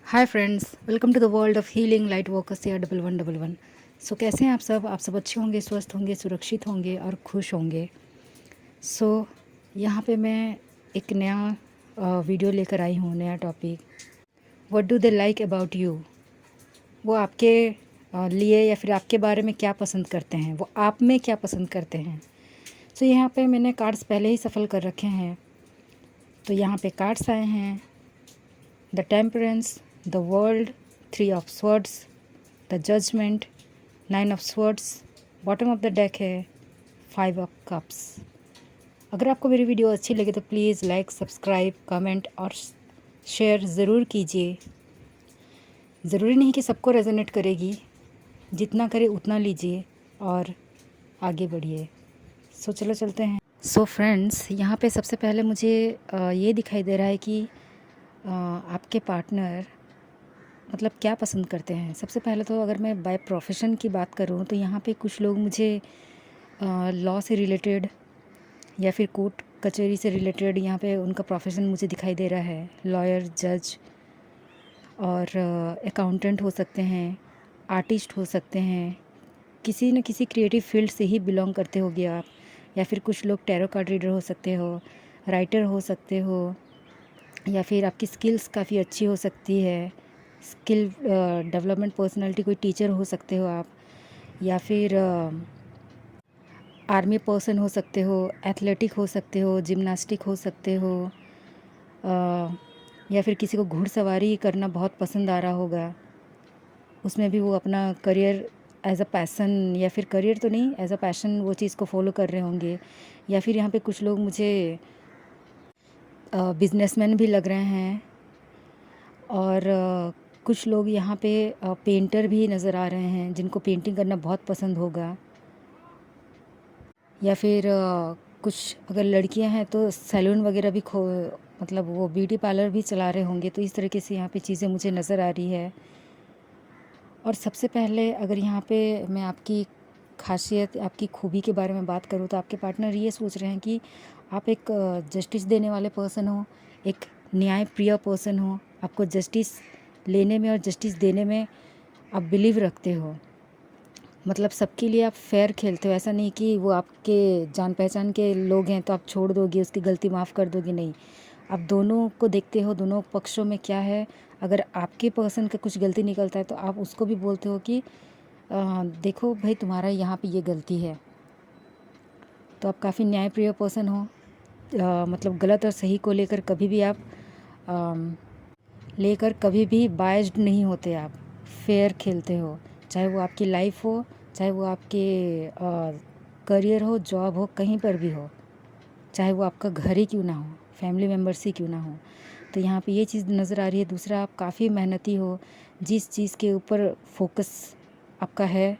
Hi friends, welcome to the world of healing light workers या 1111। सो कैसे हैं आप सब? अच्छे होंगे, स्वस्थ होंगे, सुरक्षित होंगे और खुश होंगे। सो यहाँ पे मैं एक नया वीडियो लेकर आई हूँ, नया topic. What do they like about you? वो आपके लिए या फिर आपके बारे में क्या पसंद करते हैं, वो आप में क्या पसंद करते हैं। सो यहाँ पे मैंने कार्ड्स पहले ही सफल कर रखे हैं। तो यहाँ पे कार्ड्स आए हैं: the temperance, the world, 3 of swords, the judgement, 9 of swords. Bottom of the deck है 5 ऑफ कप्स। अगर आपको मेरी वीडियो अच्छी लगे तो प्लीज़ लाइक, सब्सक्राइब, कमेंट और शेयर ज़रूर कीजिए। ज़रूरी नहीं कि सबको रेजोनेट करेगी, जितना करे उतना लीजिए और आगे बढ़िए। सो चलो चलते हैं। सो फ्रेंड्स, यहाँ पे सबसे पहले मुझे ये दिखाई दे रहा है कि आपके पार्टनर मतलब क्या पसंद करते हैं। सबसे पहले तो अगर मैं बाय प्रोफेशन की बात करूँ तो यहाँ पे कुछ लोग मुझे लॉ से रिलेटेड या फिर कोर्ट कचहरी से रिलेटेड यहाँ पे उनका प्रोफेशन मुझे दिखाई दे रहा है। लॉयर, जज और अकाउंटेंट हो सकते हैं, आर्टिस्ट हो सकते हैं, किसी न किसी क्रिएटिव फील्ड से ही बिलोंग करते होगे आप। या फिर कुछ लोग टैरो कार्ड रीडर हो सकते हो, राइटर हो सकते हो, या फिर आपकी स्किल्स काफ़ी अच्छी हो सकती है। स्किल डेवलपमेंट पर्सनालिटी, कोई टीचर हो सकते हो आप, या फिर आर्मी पर्सन हो सकते हो, एथलेटिक हो सकते हो, जिम्नास्टिक हो सकते हो, या फिर किसी को घुड़सवारी करना बहुत पसंद आ रहा होगा। उसमें भी वो अपना करियर एज अ पैसन, या फिर करियर तो नहीं, एज अ पैशन वो चीज़ को फॉलो कर रहे होंगे। या फिर यहाँ पे कुछ लोग मुझे बिजनेसमैन भी लग रहे हैं। और कुछ लोग यहाँ पे पेंटर भी नज़र आ रहे हैं जिनको पेंटिंग करना बहुत पसंद होगा। या फिर कुछ अगर लड़कियां हैं तो सैलून वगैरह भी मतलब वो ब्यूटी पार्लर भी चला रहे होंगे। तो इस तरीके से यहाँ पे चीज़ें मुझे नज़र आ रही है। और सबसे पहले अगर यहाँ पे मैं आपकी खासियत, आपकी खूबी के बारे में बात करूँ तो आपके पार्टनर ये सोच रहे हैं कि आप एक जस्टिस देने वाले पर्सन हो, एक न्याय प्रिय पर्सन हो। आपको जस्टिस लेने में और जस्टिस देने में आप बिलीव रखते हो। मतलब सबके लिए आप फेयर खेलते हो। ऐसा नहीं कि वो आपके जान पहचान के लोग हैं तो आप छोड़ दोगे, उसकी गलती माफ़ कर दोगे, नहीं। आप दोनों को देखते हो, दोनों पक्षों में क्या है। अगर आपके पर्सन का कुछ गलती निकलता है तो आप उसको भी बोलते हो कि देखो भाई, तुम्हारा यहाँ पे ये गलती है। तो आप काफ़ी न्यायप्रिय पर्सन हो। मतलब गलत और सही को लेकर कभी भी आप कभी भी बायस्ड नहीं होते। आप फेयर खेलते हो, चाहे वो आपकी लाइफ हो, चाहे वो आपके करियर हो, जॉब हो, कहीं पर भी हो, चाहे वो आपका घर ही क्यों ना हो, फैमिली मेम्बर्स ही क्यों ना हो। तो यहाँ पे ये चीज़ नज़र आ रही है। दूसरा, आप काफ़ी मेहनती हो। जिस चीज़ के ऊपर फोकस आपका है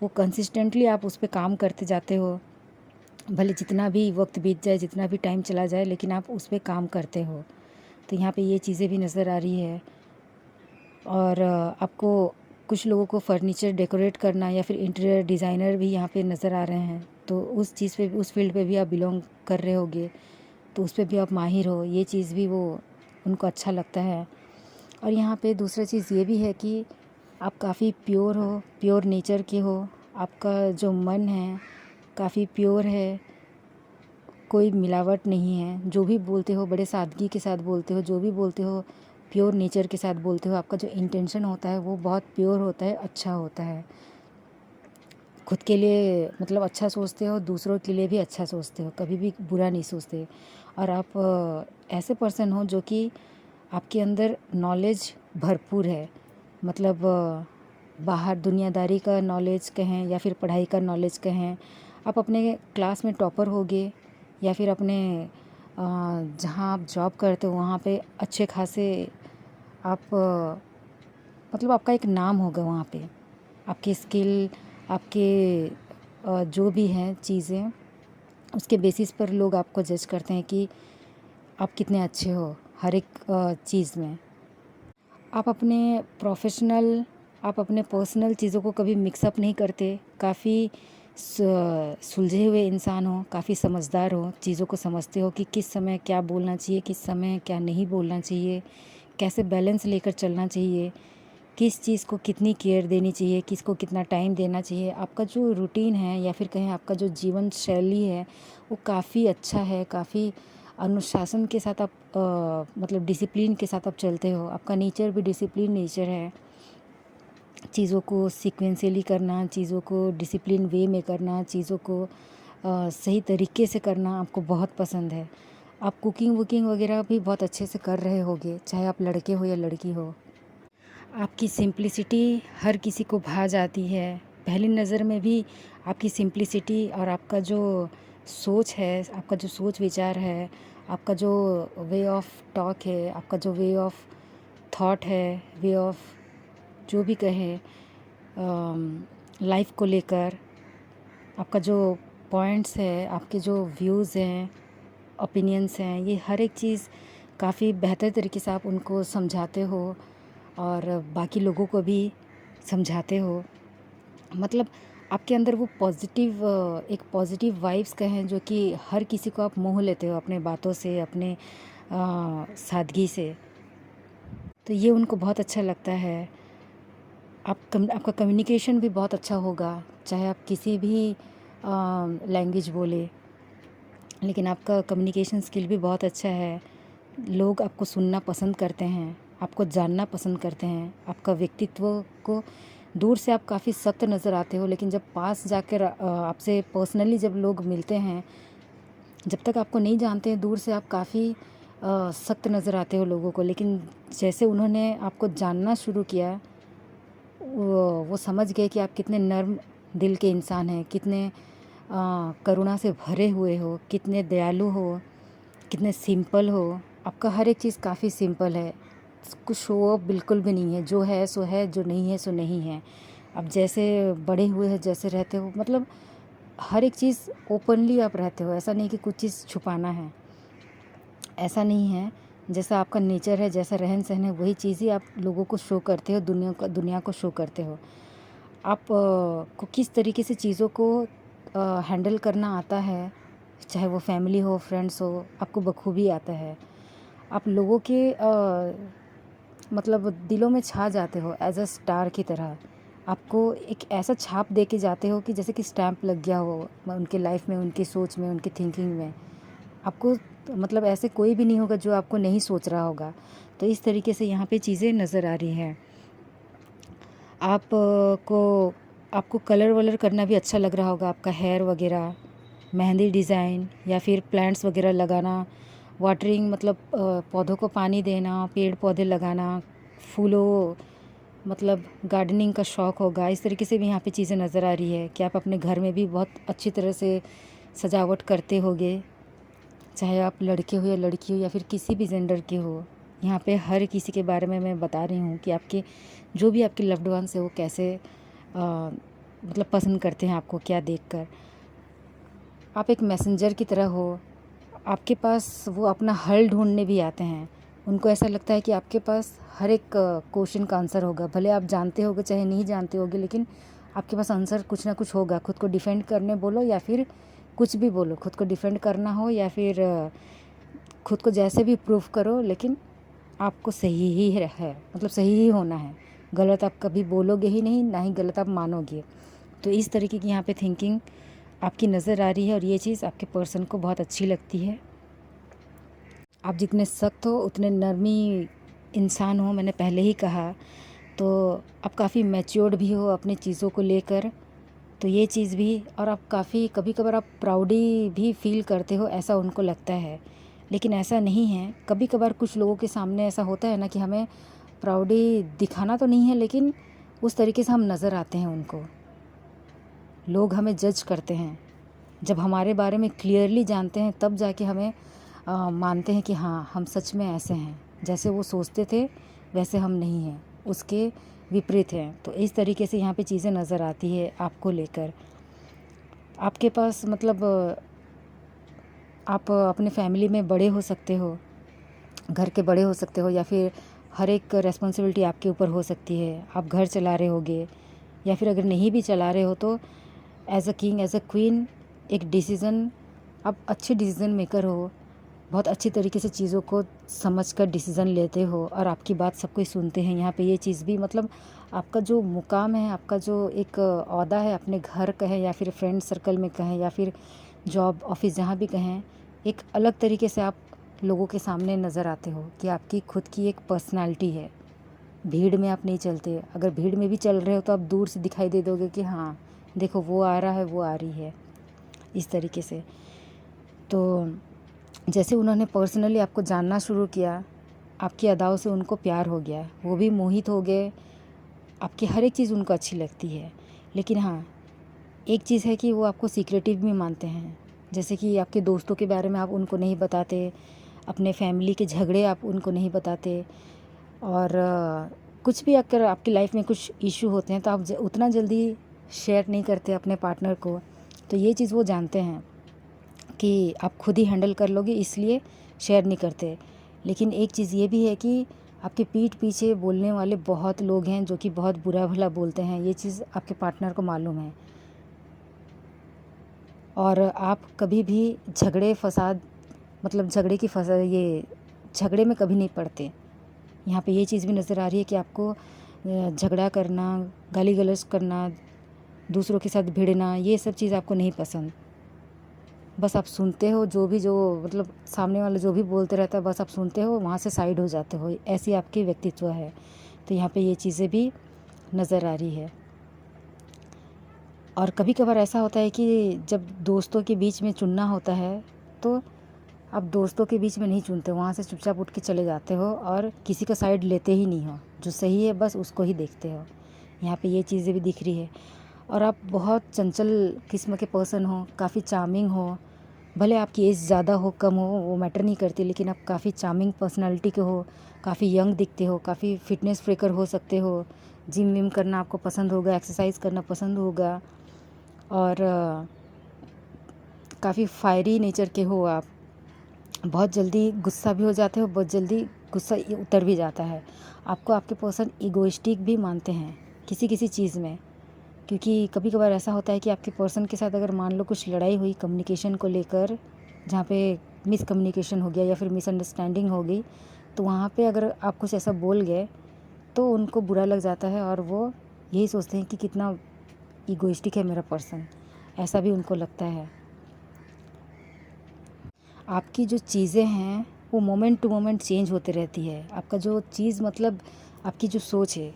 वो कंसिस्टेंटली आप उस पर काम करते जाते हो। भले जितना भी वक्त बीत जाए, जितना भी टाइम चला जाए, लेकिन आप उस पर काम करते हो। तो यहाँ पे ये चीज़ें भी नज़र आ रही है। और आपको कुछ लोगों को फर्नीचर डेकोरेट करना या फिर इंटीरियर डिज़ाइनर भी यहाँ पे नज़र आ रहे हैं। तो उस चीज़ पे, उस फील्ड पे भी आप बिलोंग कर रहे होगे, तो उस पे भी आप माहिर हो। ये चीज़ भी वो उनको अच्छा लगता है। और यहाँ पे दूसरा चीज़ ये भी है कि आप काफ़ी प्योर हो, प्योर नेचर के हो। आपका जो मन है काफ़ी प्योर है, कोई मिलावट नहीं है। जो भी बोलते हो बड़े सादगी के साथ बोलते हो, जो भी बोलते हो प्योर नेचर के साथ बोलते हो। आपका जो इंटेंशन होता है वो बहुत प्योर होता है, अच्छा होता है। खुद के लिए मतलब अच्छा सोचते हो, दूसरों के लिए भी अच्छा सोचते हो, कभी भी बुरा नहीं सोचते। और आप ऐसे पर्सन हो जो कि आपके अंदर नॉलेज भरपूर है। मतलब बाहर दुनियादारी का नॉलेज कहें या फिर पढ़ाई का नॉलेज कहें, आप अपने क्लास में टॉपर होगे, या फिर अपने जहाँ आप जॉब करते हो वहाँ पे अच्छे खासे आप मतलब आपका एक नाम होगा वहाँ पे। आपकी स्किल, आपके जो भी हैं चीज़ें, उसके बेसिस पर लोग आपको जज करते हैं कि आप कितने अच्छे हो हर एक चीज़ में। आप अपने प्रोफेशनल, आप अपने पर्सनल चीज़ों को कभी मिक्सअप नहीं करते। काफ़ी सुलझे हुए इंसान हो, काफ़ी समझदार हो, चीज़ों को समझते हो कि किस समय क्या बोलना चाहिए, किस समय क्या नहीं बोलना चाहिए, कैसे बैलेंस लेकर चलना चाहिए, किस चीज़ को कितनी केयर देनी चाहिए, किसको कितना टाइम देना चाहिए। आपका जो रूटीन है या फिर कहें आपका जो जीवन शैली है वो काफ़ी अच्छा है, काफ़ी अनुशासन के साथ आप मतलब डिसिप्लिन के साथ आप चलते हो। आपका नेचर भी डिसिप्लिन नेचर है। चीज़ों को सीक्वेंशियली करना, चीज़ों को डिसिप्लिन वे में करना, चीज़ों को सही तरीके से करना आपको बहुत पसंद है। आप कुकिंग वुकिंग वगैरह भी बहुत अच्छे से कर रहे होगे, चाहे आप लड़के हो या लड़की हो। आपकी सिंप्लिसिटी हर किसी को भा जाती है। पहली नज़र में भी आपकी सिंप्लिसिटी और आपका जो सोच है, आपका जो सोच विचार है, आपका जो वे ऑफ टॉक है, आपका जो वे ऑफ थॉट है, वे ऑफ जो भी कहें लाइफ को लेकर, आपका जो पॉइंट्स है, आपके जो व्यूज़ हैं, ओपिनियंस हैं, ये हर एक चीज़ काफ़ी बेहतर तरीके से आप उनको समझाते हो और बाकी लोगों को भी समझाते हो। मतलब आपके अंदर वो पॉजिटिव एक पॉजिटिव वाइब्स का है जो कि हर किसी को आप मोह लेते हो अपने बातों से, अपने सादगी से। तो ये उनको बहुत अच्छा लगता है। आपका कम्युनिकेशन भी बहुत अच्छा होगा, चाहे आप किसी भी लैंग्वेज बोले, लेकिन आपका कम्युनिकेशन स्किल भी बहुत अच्छा है। लोग आपको सुनना पसंद करते हैं, आपको जानना पसंद करते हैं। आपका व्यक्तित्व को दूर से आप काफ़ी सख्त नज़र आते हो, लेकिन जब पास जाकर आपसे पर्सनली जब लोग मिलते हैं, जब तक आपको नहीं जानते हैं, दूर से आप काफ़ी सख्त नज़र आते हो लोगों को। लेकिन जैसे उन्होंने आपको जानना शुरू किया, वो समझ गए कि आप कितने नर्म दिल के इंसान हैं, कितने करुणा से भरे हुए हो, कितने दयालु हो, कितने सिंपल हो। आपका हर एक चीज़ काफ़ी सिंपल है, कुछ शो ऑफ बिल्कुल भी नहीं है। जो है सो है, जो नहीं है सो नहीं है। आप जैसे बड़े हुए हैं, जैसे रहते हो, मतलब हर एक चीज़ ओपनली आप रहते हो। ऐसा नहीं कि कुछ चीज़ छुपाना है, ऐसा नहीं है। जैसा आपका नेचर है, जैसा रहन सहन है, वही चीज़ ही आप लोगों को शो करते हो, दुनिया को शो करते हो। आप को किस तरीके से चीज़ों को हैंडल करना आता है, चाहे वो फैमिली हो, फ्रेंड्स हो, आपको बखूबी आता है। आप लोगों के मतलब दिलों में छा जाते हो एज अ स्टार की तरह। आपको एक ऐसा छाप दे के जाते हो कि जैसे कि स्टैम्प लग गया हो उनके लाइफ में, उनकी सोच में, उनकी थिंकिंग में। आपको मतलब ऐसे कोई भी नहीं होगा जो आपको नहीं सोच रहा होगा। तो इस तरीके से यहाँ पे चीज़ें नज़र आ रही हैं। को आपको कलर वलर करना भी अच्छा लग रहा होगा, आपका हेयर वगैरह, मेहंदी डिज़ाइन या फिर प्लांट्स वगैरह लगाना, वाटरिंग मतलब पौधों को पानी देना, पेड़ पौधे लगाना, फूलों मतलब गार्डनिंग का शौक़ होगा। इस तरीके से भी यहाँ पे चीज़ें नज़र आ रही है कि आप अपने घर में भी बहुत अच्छी तरह से सजावट करते होगे, चाहे आप लड़के हो या लड़की हो या फिर किसी भी जेंडर के हो। यहाँ पे हर किसी के बारे में मैं बता रही हूँ कि आपके जो भी आपके लव्ड वंस है वो कैसे मतलब पसंद करते हैं आपको क्या देखकर। आप एक मैसेंजर की तरह हो, आपके पास वो अपना हल ढूंढने भी आते हैं। उनको ऐसा लगता है कि आपके पास हर एक क्वेश्चन का आंसर होगा, भले आप जानते होगे चाहे नहीं जानते होगे, लेकिन आपके पास आंसर कुछ ना कुछ होगा। खुद को डिफेंड करने बोलो या फिर कुछ भी बोलो, खुद को डिफेंड करना हो या फिर खुद को जैसे भी प्रूफ करो, लेकिन आपको सही ही है, मतलब सही ही होना है। गलत आप कभी बोलोगे ही नहीं, ना ही गलत आप मानोगे। तो इस तरीके की यहाँ पे थिंकिंग आपकी नज़र आ रही है और ये चीज़ आपके पर्सन को बहुत अच्छी लगती है। आप जितने सख्त हो उतने नरमी इंसान हो, मैंने पहले ही कहा। तो आप काफ़ी मैच्योर्ड भी हो अपनी चीज़ों को लेकर, तो ये चीज़ भी। और आप काफ़ी कभी कभार आप प्राउडी भी फील करते हो, ऐसा उनको लगता है, लेकिन ऐसा नहीं है। कभी कभार कुछ लोगों के सामने ऐसा होता है ना कि हमें प्राउडी दिखाना तो नहीं है, लेकिन उस तरीके से हम नज़र आते हैं उनको, लोग हमें जज करते हैं। जब हमारे बारे में क्लियरली जानते हैं तब जाके हमें मानते हैं कि हाँ हम सच में ऐसे हैं, जैसे वो सोचते थे वैसे हम नहीं हैं, उसके विपरीत हैं। तो इस तरीके से यहाँ पे चीज़ें नज़र आती है आपको लेकर। आपके पास मतलब आप अपने फैमिली में बड़े हो सकते हो, घर के बड़े हो सकते हो, या फिर हर एक रेस्पॉन्सिबिलिटी आपके ऊपर हो सकती है। आप घर चला रहे होगे, या फिर अगर नहीं भी चला रहे हो तो as a king as a queen एक डिसीज़न, आप अच्छे डिसीज़न मेकर हो। बहुत अच्छी तरीके से चीज़ों को समझ कर डिसीज़न लेते हो और आपकी बात सब कोई सुनते हैं। यहाँ पे ये चीज़ भी मतलब आपका जो मुकाम है, आपका जो एक ओहदा है, अपने घर कहें या फिर फ्रेंड सर्कल में कहें या फिर जॉब ऑफिस जहाँ भी कहें, एक अलग तरीके से आप लोगों के सामने नज़र आते हो कि आपकी खुद की एक पर्सनालिटी है। भीड़ में आप नहीं चलते। अगर भीड़ में भी चल रहे हो तो आप दूर से दिखाई दे दोगे कि हाँ देखो वो आ रहा है, वो आ रही है, इस तरीके से। तो जैसे उन्होंने पर्सनली आपको जानना शुरू किया, आपकी अदाओं से उनको प्यार हो गया, वो भी मोहित हो गए, आपकी हर एक चीज़ उनको अच्छी लगती है। लेकिन हाँ, एक चीज़ है कि वो आपको सीक्रेटिव भी मानते हैं। जैसे कि आपके दोस्तों के बारे में आप उनको नहीं बताते, अपने फैमिली के झगड़े आप उनको नहीं बताते, और कुछ भी अगर आपकी लाइफ में कुछ इशू होते हैं तो आप उतना जल्दी शेयर नहीं करते अपने पार्टनर को। तो ये चीज़ वो जानते हैं कि आप खुद ही हैंडल कर लोगे, इसलिए शेयर नहीं करते। लेकिन एक चीज़ ये भी है कि आपके पीठ पीछे बोलने वाले बहुत लोग हैं जो कि बहुत बुरा भला बोलते हैं। ये चीज़ आपके पार्टनर को मालूम है, और आप कभी भी झगड़े फसाद मतलब झगड़े में कभी नहीं पड़ते। यहाँ पे ये चीज़ भी नज़र आ रही है कि आपको झगड़ा करना, गाली गलौज करना, दूसरों के साथ भिड़ना, ये सब चीज़ आपको नहीं पसंद। बस आप सुनते हो, जो मतलब सामने वाला जो भी बोलते रहता है बस आप सुनते हो, वहाँ से साइड हो जाते हो। ऐसी आपकी व्यक्तित्व है। तो यहाँ पे ये चीज़ें भी नज़र आ रही है। और कभी कभार ऐसा होता है कि जब दोस्तों के बीच में चुनना होता है तो आप दोस्तों के बीच में नहीं चुनते, वहाँ से चुपचाप उठ के चले जाते हो और किसी का साइड लेते ही नहीं हो। जो सही है बस उसको ही देखते हो। यहाँ पे ये चीज़ें भी दिख रही है। और आप बहुत चंचल किस्म के पर्सन हो, काफ़ी चार्मिंग हो। भले आपकी एज ज़्यादा हो कम हो वो मैटर नहीं करती, लेकिन आप काफ़ी चार्मिंग पर्सनालिटी के हो, काफ़ी यंग दिखते हो, काफ़ी फिटनेस फ्रीकर हो सकते हो। जिम विम करना आपको पसंद होगा, एक्सरसाइज करना पसंद होगा, और काफ़ी फायरी नेचर के हो आप। बहुत जल्दी गुस्सा भी हो जाते हो, बहुत जल्दी गुस्सा उतर भी जाता है। आपको आपके पर्सन ईगोइस्टिक भी मानते हैं किसी किसी चीज़ में, क्योंकि कभी कभार ऐसा होता है कि आपके पर्सन के साथ अगर मान लो कुछ लड़ाई हुई कम्युनिकेशन को लेकर, जहाँ पे मिसकम्युनिकेशन हो गया या फिर मिसअंडरस्टैंडिंग हो गई, तो वहाँ पे अगर आप कुछ ऐसा बोल गए तो उनको बुरा लग जाता है और वो यही सोचते हैं कि कितना ईगोइस्टिक है मेरा पर्सन, ऐसा भी उनको लगता है। आपकी जो चीज़ें हैं वो मोमेंट टू मोमेंट चेंज होते रहती है। आपका जो चीज़ मतलब आपकी जो सोच है,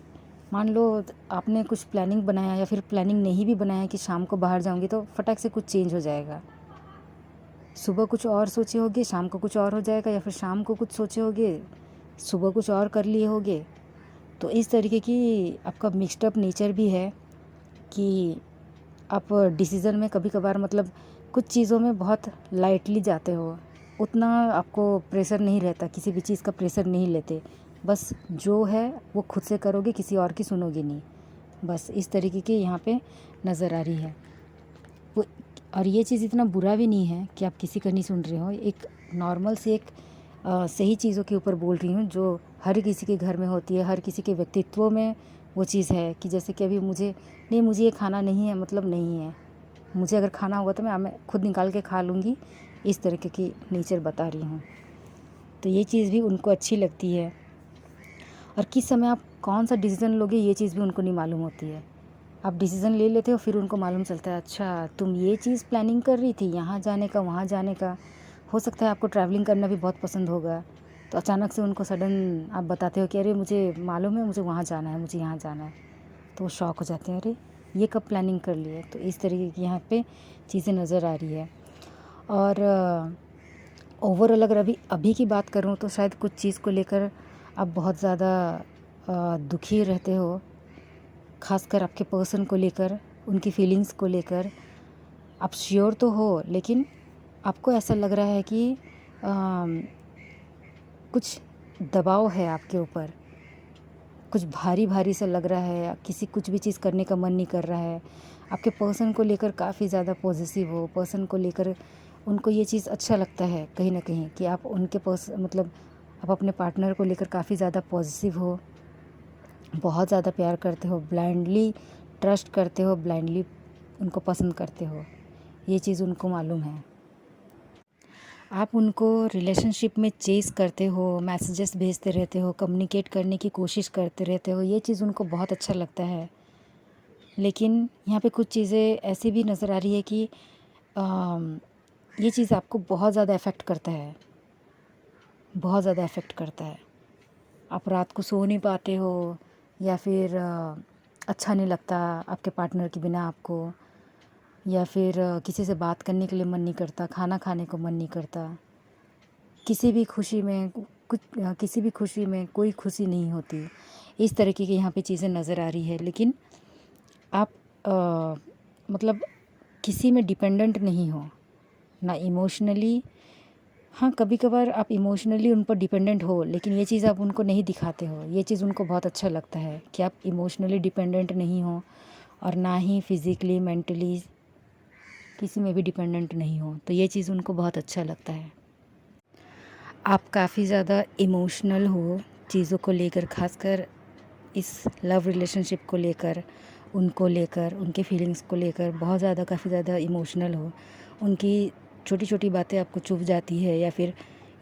मान लो आपने कुछ प्लानिंग बनाया या फिर प्लानिंग नहीं भी बनाया कि शाम को बाहर जाऊंगी, तो फटाक से कुछ चेंज हो जाएगा। सुबह कुछ और सोचे होगे, शाम को कुछ और हो जाएगा, या फिर शाम को कुछ सोचे होगे, सुबह कुछ और कर लिए होगे। तो इस तरीके की आपका मिक्सड अप नेचर भी है कि आप डिसीज़न में कभी कभार मतलब कुछ चीज़ों में बहुत लाइटली जाते हो। उतना आपको प्रेशर नहीं रहता, किसी भी चीज़ का प्रेशर नहीं लेते। बस जो है वो खुद से करोगे, किसी और की सुनोगे नहीं। बस इस तरीके की यहाँ पे नज़र आ रही है वो। और ये चीज़ इतना बुरा भी नहीं है कि आप किसी का नहीं सुन रहे हो। एक नॉर्मल से एक सही चीज़ों के ऊपर बोल रही हूँ जो हर किसी के घर में होती है, हर किसी के व्यक्तित्व में वो चीज़ है कि जैसे कि अभी मुझे ये खाना नहीं है मतलब नहीं है, मुझे अगर खाना होगा तो मैं खुद निकाल के खा लूँगी, इस तरीके की नेचर बता रही हूँ। तो ये चीज़ भी उनको अच्छी लगती है। और किस समय आप कौन सा डिसीज़न लोगे ये चीज़ भी उनको नहीं मालूम होती है। आप डिसीज़न ले लेते हो, फिर उनको मालूम चलता है अच्छा तुम ये चीज़ प्लानिंग कर रही थी, यहाँ जाने का वहाँ जाने का। हो सकता है आपको ट्रैवलिंग करना भी बहुत पसंद होगा, तो अचानक से उनको सडन आप बताते हो कि अरे मुझे मालूम है मुझे वहाँ जाना है, मुझे यहाँ जाना है। तो वो शॉक हो जाते हैं, अरे ये कब प्लानिंग कर ली है। तो इस तरीके की यहाँ पे चीज़ें नज़र आ रही है। और ओवरऑल अगर अभी की बात करूँ तो शायद कुछ चीज़ को लेकर आप बहुत ज़्यादा दुखी रहते हो, खासकर आपके पर्सन को लेकर, उनकी फीलिंग्स को लेकर। आप श्योर तो हो, लेकिन आपको ऐसा लग रहा है कि कुछ दबाव है आपके ऊपर, कुछ भारी भारी सा लग रहा है, कुछ भी चीज़ करने का मन नहीं कर रहा है। आपके पर्सन को लेकर काफ़ी ज़्यादा पॉजिटिव हो, पर्सन को लेकर उनको ये चीज़ अच्छा लगता है कहीं ना कहीं कि आप उनके मतलब आप अपने पार्टनर को लेकर काफ़ी ज़्यादा पॉजिटिव हो, बहुत ज़्यादा प्यार करते हो, ब्लाइंडली ट्रस्ट करते हो, ब्लाइंडली उनको पसंद करते हो। ये चीज़ उनको मालूम है। आप उनको रिलेशनशिप में चेज़ करते हो, मैसेजेस भेजते रहते हो, कम्युनिकेट करने की कोशिश करते रहते हो, ये चीज़ उनको बहुत अच्छा लगता है। लेकिन यहाँ पे कुछ चीज़ें ऐसी भी नज़र आ रही है कि ये चीज़ आपको बहुत ज़्यादा अफ़ेक्ट करता है, बहुत ज़्यादा अफ़ेक्ट करता है। आप रात को सो नहीं पाते हो, या फिर अच्छा नहीं लगता आपके पार्टनर के बिना आपको, या फिर किसी से बात करने के लिए मन नहीं करता, खाना खाने को मन नहीं करता, किसी भी खुशी में किसी भी खुशी में कोई खुशी नहीं होती। इस तरीके की यहाँ पे चीज़ें नज़र आ रही है। लेकिन आप मतलब किसी में डिपेंडेंट नहीं हो, ना इमोशनली। हाँ, कभी-कभार आप इमोशनली उन पर डिपेंडेंट हो, लेकिन ये चीज़ आप उनको नहीं दिखाते हो। ये चीज़ उनको बहुत अच्छा लगता है कि आप इमोशनली डिपेंडेंट नहीं हो, और ना ही फिज़िकली, मेंटली किसी में भी डिपेंडेंट नहीं हो। तो ये चीज़ उनको बहुत अच्छा लगता है। आप काफ़ी ज़्यादा इमोशनल हो चीज़ों को लेकर, ख़ासकर इस लव रिलेशनशिप को लेकर, उनको लेकर, उनके फीलिंग्स को लेकर बहुत ज़्यादा, काफ़ी ज़्यादा इमोशनल हो। उनकी छोटी-छोटी बातें आपको चुभ जाती है, या फिर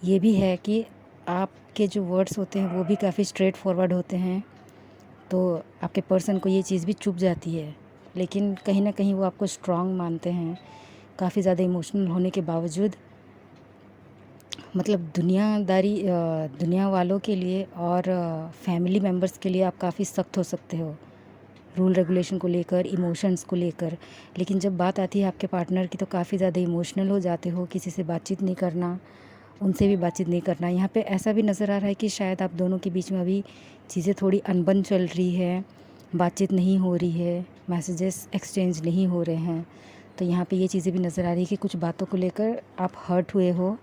ये भी है कि आपके जो वर्ड्स होते हैं वो भी काफ़ी स्ट्रेट फॉरवर्ड होते हैं, तो आपके पर्सन को ये चीज़ भी चुभ जाती है। लेकिन कहीं न कहीं वो आपको स्ट्रॉन्ग मानते हैं, काफ़ी ज़्यादा इमोशनल होने के बावजूद। मतलब दुनिया वालों के लिए और फैमिली मेम्बर्स के लिए आप काफ़ी सख्त हो सकते हो, रूल रेगुलेशन को लेकर, इमोशंस को लेकर। लेकिन जब बात आती है आपके पार्टनर की, तो काफ़ी ज़्यादा इमोशनल हो जाते हो, किसी से बातचीत नहीं करना, उनसे भी बातचीत नहीं करना। यहाँ पे ऐसा भी नज़र आ रहा है कि शायद आप दोनों के बीच में अभी चीज़ें थोड़ी अनबन चल रही है, बातचीत नहीं हो रही है, मैसेजेस एक्सचेंज नहीं हो रहे हैं। तो यहाँ पे ये चीज़ें भी नज़र आ रही है कि कुछ बातों को लेकर आप हर्ट हुए हो,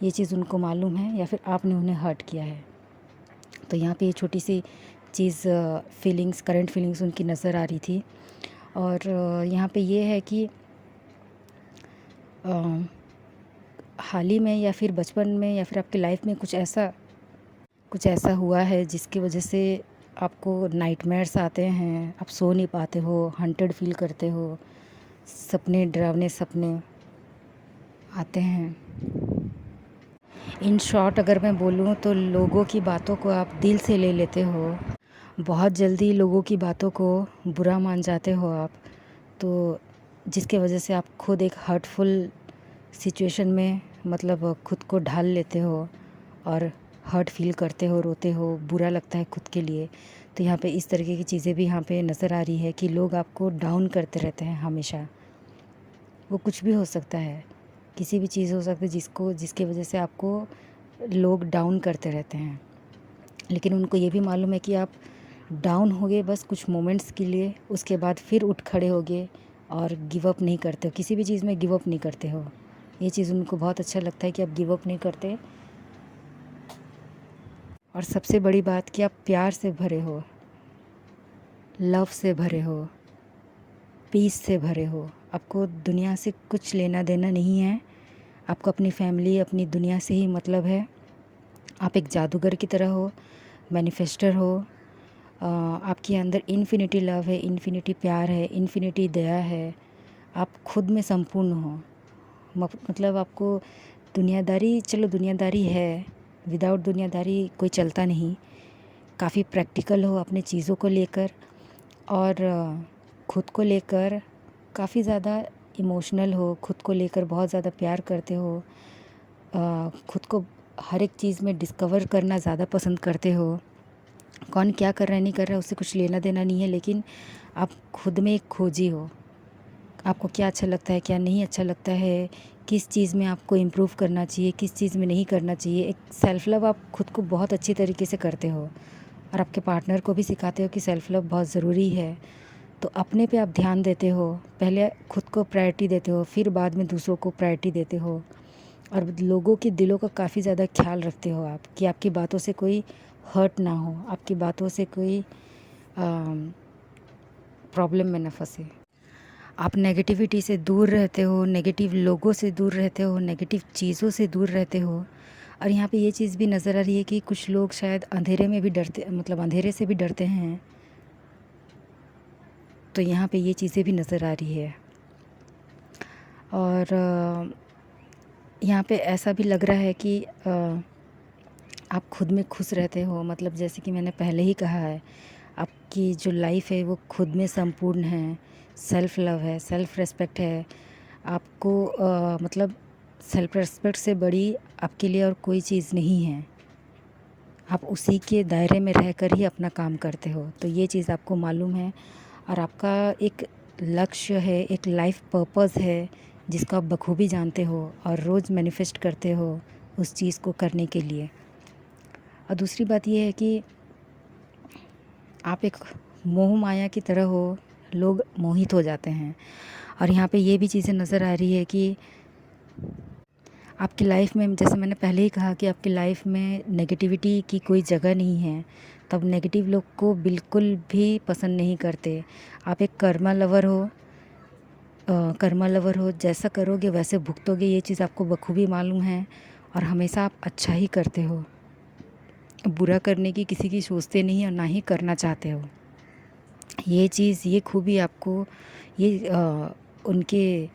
ये चीज़ उनको मालूम है, या फिर आपने उन्हें हर्ट किया है। तो यहाँ पे ये छोटी सी चीज़, फीलिंग्स, करंट फीलिंग्स उनकी नज़र आ रही थी। और यहाँ पे ये है कि हाल ही में, या फिर बचपन में, या फिर आपकी लाइफ में कुछ ऐसा हुआ है जिसकी वजह से आपको नाइटमेयर्स आते हैं, आप सो नहीं पाते हो, हंटेड फील करते हो, सपने, डरावने सपने आते हैं। इन शॉर्ट अगर मैं बोलूँ तो लोगों की बातों को आप दिल से ले लेते हो, बहुत जल्दी लोगों की बातों को बुरा मान जाते हो आप, तो जिसके वजह से आप खुद एक हर्टफुल सिचुएशन में मतलब खुद को ढाल लेते हो, और हर्ट फील करते हो, रोते हो, बुरा लगता है खुद के लिए। तो यहाँ पे इस तरीके की चीज़ें भी यहाँ पे नज़र आ रही है कि लोग आपको डाउन करते रहते हैं हमेशा। वो कुछ भी हो सकता है, किसी भी चीज़ हो सकती है जिसकी वजह से आपको लोग डाउन करते रहते हैं। लेकिन उनको ये भी मालूम है कि आप डाउन होगे बस कुछ मोमेंट्स के लिए, उसके बाद फिर उठ खड़े होगे, और गिव अप नहीं करते हो, किसी भी चीज़ में गिव अप नहीं करते हो। ये चीज़ उनको बहुत अच्छा लगता है कि आप गिव अप नहीं करते। और सबसे बड़ी बात कि आप प्यार से भरे हो, लव से भरे हो, पीस से भरे हो। आपको दुनिया से कुछ लेना देना नहीं है, आपको अपनी फैमिली, अपनी दुनिया से ही मतलब है। आप एक जादूगर की तरह हो, मैनिफेस्टर हो। आपके अंदर इन्फिनिटी लव है, इन्फिनिटी प्यार है, इन्फिनिटी दया है। आप खुद में संपूर्ण हो। मतलब आपको दुनियादारी, चलो दुनियादारी है, विदाउट दुनियादारी कोई चलता नहीं। काफ़ी प्रैक्टिकल हो अपने चीज़ों को लेकर, और खुद को लेकर काफ़ी ज़्यादा इमोशनल हो, खुद को लेकर बहुत ज़्यादा प्यार करते हो, खुद को हर एक चीज़ में डिस्कवर करना ज़्यादा पसंद करते हो। कौन क्या कर रहा है नहीं कर रहा है उससे कुछ लेना देना नहीं है, लेकिन आप खुद में एक खोजी हो। आपको क्या अच्छा लगता है, क्या नहीं अच्छा लगता है, किस चीज़ में आपको इम्प्रूव करना चाहिए, किस चीज़ में नहीं करना चाहिए। एक सेल्फ़ लव आप खुद को बहुत अच्छी तरीके से करते हो, और आपके पार्टनर को भी सिखाते हो कि सेल्फ़ लव बहुत ज़रूरी है। तो अपने पे आप ध्यान देते हो, पहले खुद को प्रायोरिटी देते हो, फिर बाद में दूसरों को प्रायोरिटी देते हो, और लोगों के दिलों का काफ़ी ज़्यादा ख्याल रखते हो आप, कि आपकी बातों से कोई हर्ट ना हो, आपकी बातों से कोई प्रॉब्लम में ना फंसे। आप नेगेटिविटी से दूर रहते हो, नेगेटिव लोगों से दूर रहते हो, नेगेटिव चीज़ों से दूर रहते हो। और यहाँ पे ये चीज़ भी नज़र आ रही है कि कुछ लोग शायद अंधेरे में भी डरते, मतलब अंधेरे से भी डरते हैं। तो यहाँ पे ये चीज़ें भी नज़र आ रही है। और यहाँ पे ऐसा भी लग रहा है कि आप खुद में खुश रहते हो, मतलब जैसे कि मैंने पहले ही कहा है, आपकी जो लाइफ है वो खुद में संपूर्ण है, सेल्फ लव है, सेल्फ रिस्पेक्ट है। आपको मतलब सेल्फ रिस्पेक्ट से बड़ी आपके लिए और कोई चीज़ नहीं है। आप उसी के दायरे में रहकर ही अपना काम करते हो, तो ये चीज़ आपको मालूम है। और आपका एक लक्ष्य है, एक लाइफ पर्पस है जिसको आप बखूबी जानते हो और रोज़ मैनिफेस्ट करते हो उस चीज़ को करने के लिए। और दूसरी बात ये है कि आप एक मोह माया की तरह हो, लोग मोहित हो जाते हैं। और यहाँ पे ये भी चीज़ें नज़र आ रही है कि आपकी लाइफ में, जैसे मैंने पहले ही कहा कि आपकी लाइफ में नेगेटिविटी की कोई जगह नहीं है, तब नेगेटिव लोग को बिल्कुल भी पसंद नहीं करते। आप एक कर्मा लवर हो, जैसा करोगे वैसे भुगतोगे, ये चीज़ आपको बखूबी मालूम है। और हमेशा आप अच्छा ही करते हो, बुरा करने की किसी की सोचते नहीं और ना ही करना चाहते हो। ये चीज़, ये खूबी आपको, ये उनके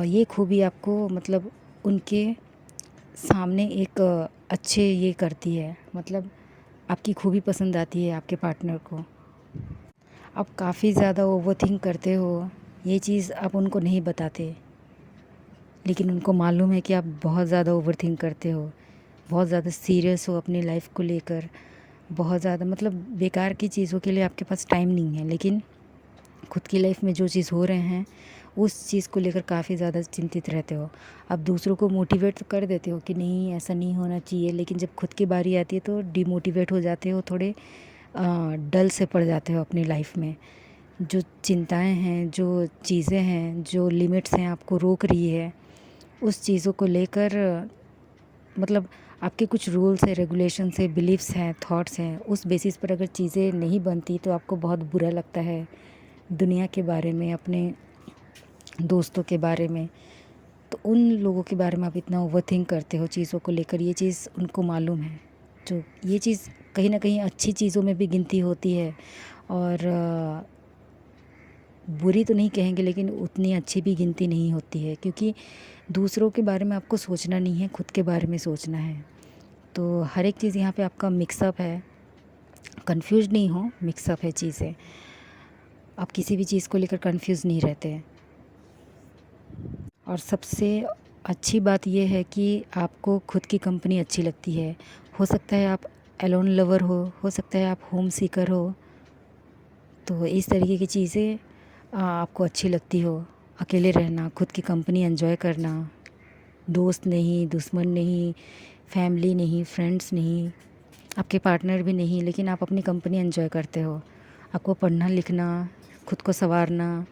ये खूबी आपको मतलब उनके सामने एक अच्छे ये करती है, मतलब आपकी खूबी पसंद आती है आपके पार्टनर को। आप काफ़ी ज़्यादा ओवरथिंक करते हो, ये चीज़ आप उनको नहीं बताते, लेकिन उनको मालूम है कि आप बहुत ज़्यादा ओवरथिंक करते हो, बहुत ज़्यादा सीरियस हो अपनी लाइफ को लेकर, बहुत ज़्यादा मतलब बेकार की चीज़ों के लिए आपके पास टाइम नहीं है। लेकिन खुद की लाइफ में जो चीज़ हो रहे हैं उस चीज़ को लेकर काफ़ी ज़्यादा चिंतित रहते हो। आप दूसरों को मोटिवेट तो कर देते हो कि नहीं ऐसा नहीं होना चाहिए, लेकिन जब खुद की बारी आती है तो डिमोटिवेट हो जाते हो, थोड़े डल से पड़ जाते हो अपनी लाइफ में। जो चिंताएं हैं, जो चीज़ें हैं, जो लिमिट्स हैं आपको रोक रही है, उस चीज़ों को लेकर मतलब आपके कुछ रूल्स है, रेगुलेशंस है, बिलीव्स हैं, थॉट्स हैं, उस बेसिस पर अगर चीज़ें नहीं बनती तो आपको बहुत बुरा लगता है दुनिया के बारे में, अपने दोस्तों के बारे में। तो उन लोगों के बारे में आप इतना ओवरथिंक करते हो चीज़ों को लेकर, ये चीज़ उनको मालूम है। जो ये चीज़ कहीं ना कहीं अच्छी चीज़ों में भी गिनती होती है, और बुरी तो नहीं कहेंगे लेकिन उतनी अच्छी भी गिनती नहीं होती है, क्योंकि दूसरों के बारे में आपको सोचना नहीं है, खुद के बारे में सोचना है। तो हर एक चीज़ यहाँ पे आपका मिक्सअप है, कंफ्यूज नहीं हो, मिक्सअप है चीज़ें। आप किसी भी चीज़ को लेकर कंफ्यूज नहीं रहते। और सबसे अच्छी बात यह है कि आपको खुद की कंपनी अच्छी लगती है। हो सकता है आप एलोन लवर हो सकता है आप होम सीकर हो, तो इस तरीके की चीज़ें आपको अच्छी लगती हो। अकेले रहना, खुद की कंपनी एंजॉय करना, दोस्त नहीं, दुश्मन नहीं, फैमिली नहीं, फ्रेंड्स नहीं, आपके पार्टनर भी नहीं, लेकिन आप अपनी कंपनी एंजॉय करते हो। आपको पढ़ना लिखना, खुद को संवारना,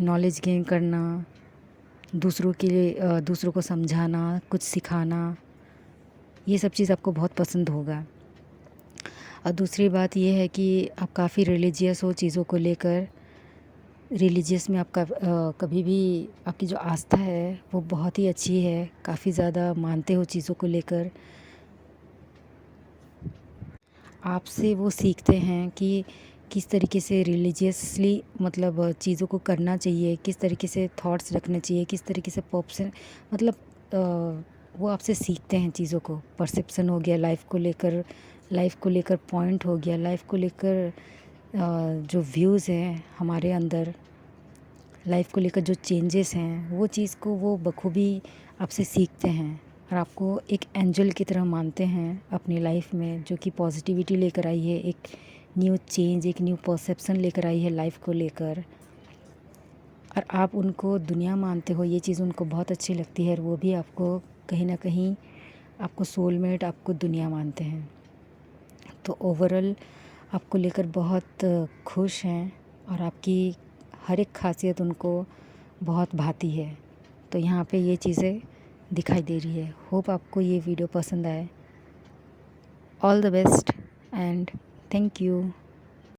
नॉलेज गेन करना, दूसरों के लिए दूसरों को समझाना, कुछ सिखाना, ये सब चीज़ आपको बहुत पसंद होगा। और दूसरी बात ये है कि आप काफ़ी रिलीजियस हो चीज़ों को लेकर। रिलीजियस में आपका कभी भी आपकी जो आस्था है वो बहुत ही अच्छी है, काफ़ी ज़्यादा मानते हो चीज़ों को लेकर। आपसे वो सीखते हैं कि किस तरीके से रिलीजियसली मतलब चीज़ों को करना चाहिए, किस तरीके से थॉट्स रखने चाहिए, किस तरीके से पर्सन मतलब वो आपसे सीखते हैं चीज़ों को। परसेप्शन हो गया लाइफ को लेकर पॉइंट हो गया, लाइफ को लेकर जो व्यूज़ हैं हमारे अंदर, लाइफ को लेकर जो चेंजेस हैं, वो चीज़ को वो बखूबी आपसे सीखते हैं और आपको एक एंजल की तरह मानते हैं अपनी लाइफ में, जो कि पॉजिटिविटी लेकर आई है, एक न्यू चेंज, एक न्यू परसेप्शन लेकर आई है लाइफ को लेकर। और आप उनको दुनिया मानते हो, ये चीज़ उनको बहुत अच्छी लगती है, और वो भी आपको कहीं ना कहीं आपको सोलमेट, आपको दुनिया मानते हैं। तो ओवरऑल आपको लेकर बहुत खुश हैं और आपकी हर एक खासियत उनको बहुत भाती है। तो यहाँ पे ये चीज़ें दिखाई दे रही है। होप आपको ये वीडियो पसंद आए। All the best and thank you.